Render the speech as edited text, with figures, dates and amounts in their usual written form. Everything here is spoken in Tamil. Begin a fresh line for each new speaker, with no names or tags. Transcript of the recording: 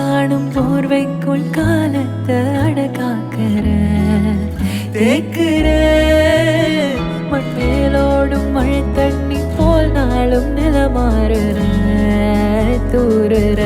காணும் போர்வைக்குள் காலத்தை அடக்காக்கிற தேக்குற மண் மேலோடும் மழை தண்ணி போல் நாளும் நிலமாறுற தூறுற